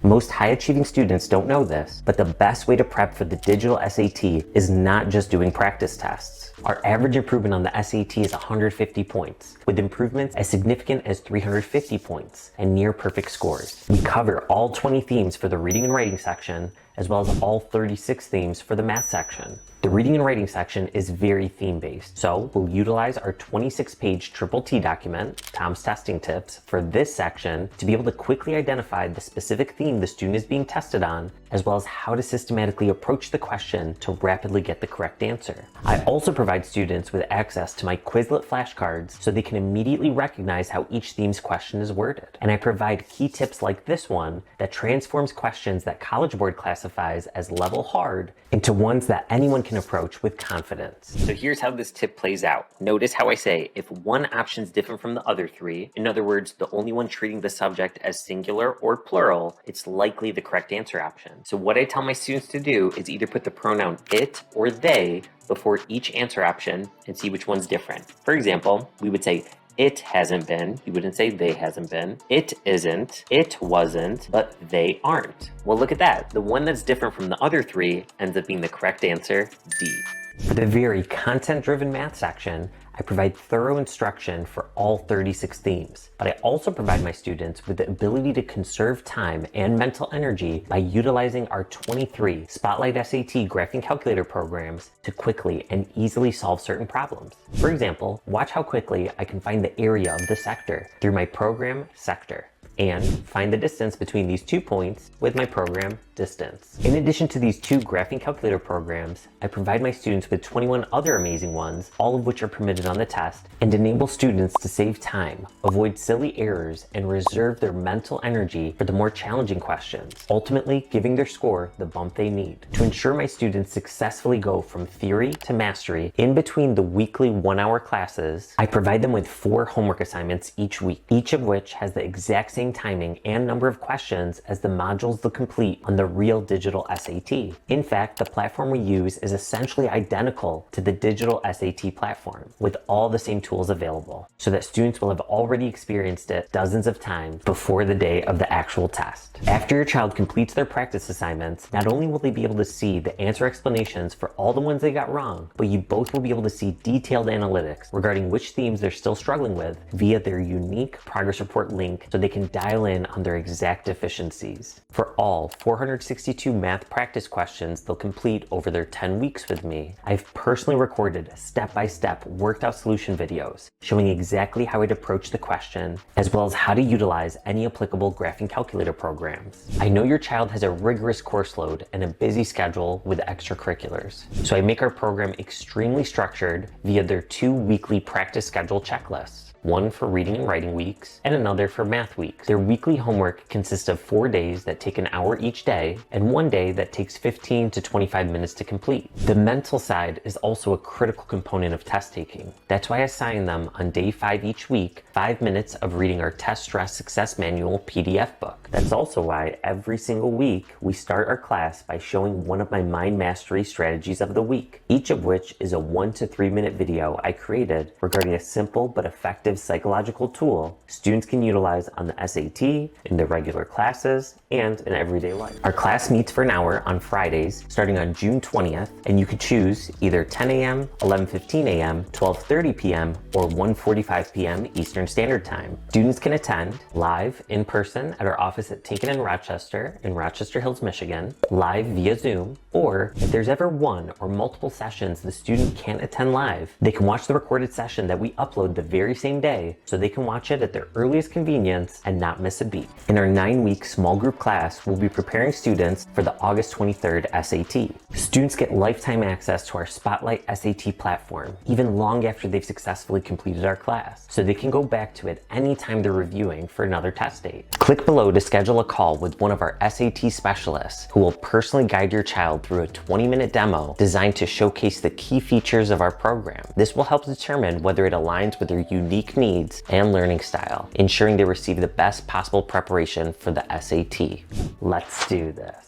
Most high-achieving students don't know this, but the best way to prep for the digital SAT is not just doing practice tests. Our average improvement on the SAT is 150 points, with improvements as significant as 350 points and near perfect scores. We cover all 20 themes for the reading and writing section, as well as all 36 themes for the math section. The reading and writing section is very theme-based, so we'll utilize our 26-page Triple T document, Tom's Testing Tips, for this section to be able to quickly identify the specific theme the student is being tested on, as well as how to systematically approach the question to rapidly get the correct answer. I also provide students with access to my Quizlet flashcards so they can immediately recognize how each theme's question is worded. And I provide key tips like this one that transforms questions that College Board classifies as level hard into ones that anyone can approach with confidence. So here's how this tip plays out. Notice how I say if one option is different from the other three, in other words, the only one treating the subject as singular or plural, it's likely the correct answer option. So what I tell my students to do is either put the pronoun it or they before each answer option and see which one's different. For example, we would say, it hasn't been. You wouldn't say they hasn't been. It isn't. It wasn't. But they aren't. Well, look at that. The one that's different from the other three ends up being the correct answer, D. For the very content-driven math section, I provide thorough instruction for all 36 themes, but I also provide my students with the ability to conserve time and mental energy by utilizing our 23 Spotlight SAT graphing calculator programs to quickly and easily solve certain problems. For example, watch how quickly I can find the area of the sector through my program sector, and find the distance between these 2 points with my program distance. In addition to these 2 graphing calculator programs, I provide my students with 21 other amazing ones, all of which are permitted on the test, and enable students to save time, avoid silly errors, and reserve their mental energy for the more challenging questions, ultimately giving their score the bump they need. To ensure my students successfully go from theory to mastery in between the weekly 1-hour classes, I provide them with 4 homework assignments each week, each of which has the exact same timing and number of questions as the modules they'll complete on the real digital SAT. In fact, the platform we use is essentially identical to the digital SAT platform, with all the same tools available, so that students will have already experienced it dozens of times before the day of the actual test. After your child completes their practice assignments, not only will they be able to see the answer explanations for all the ones they got wrong, but you both will be able to see detailed analytics regarding which themes they're still struggling with via their unique progress report link, so they can dial in on their exact deficiencies. For all 462 math practice questions they'll complete over their 10 weeks with me, I've personally recorded step-by-step worked out solution videos showing exactly how I'd approach the question, as well as how to utilize any applicable graphing calculator programs. I know your child has a rigorous course load and a busy schedule with extracurriculars, so I make our program extremely structured via their 2 weekly practice schedule checklists. One for reading and writing weeks, and another for math weeks. Their weekly homework consists of 4 days that take an hour each day, and 1 day that takes 15 to 25 minutes to complete. The mental side is also a critical component of test taking. That's why I assign them on day 5 each week 5 minutes of reading our Test Stress Success Manual PDF book. That's also why every single week we start our class by showing one of my mind mastery strategies of the week, each of which is a 1 to 3 minute video I created regarding a simple but effective psychological tool students can utilize on the SAT, in their regular classes, and in everyday life. Our class meets for an hour on Fridays starting on June 20th, and you could choose either 10 a.m., 11:15 a.m., 12:30 p.m., or 1:45 p.m. Eastern Standard Time. Students can attend live in person at our office at Taken in Rochester Hills, Michigan, live via Zoom, or if there's ever one or multiple sessions the student can't attend live, they can watch the recorded session that we upload the very same day, so they can watch it at their earliest convenience and not miss a beat. In our 9-week small group class, we'll be preparing students for the August 23rd SAT. Students get lifetime access to our Spotlight SAT platform, even long after they've successfully completed our class, so they can go back to it anytime they're reviewing for another test date. Click below to schedule a call with one of our SAT specialists who will personally guide your child through a 20-minute demo designed to showcase the key features of our program. This will help determine whether it aligns with their unique needs and learning style, ensuring they receive the best possible preparation for the SAT. Let's do this.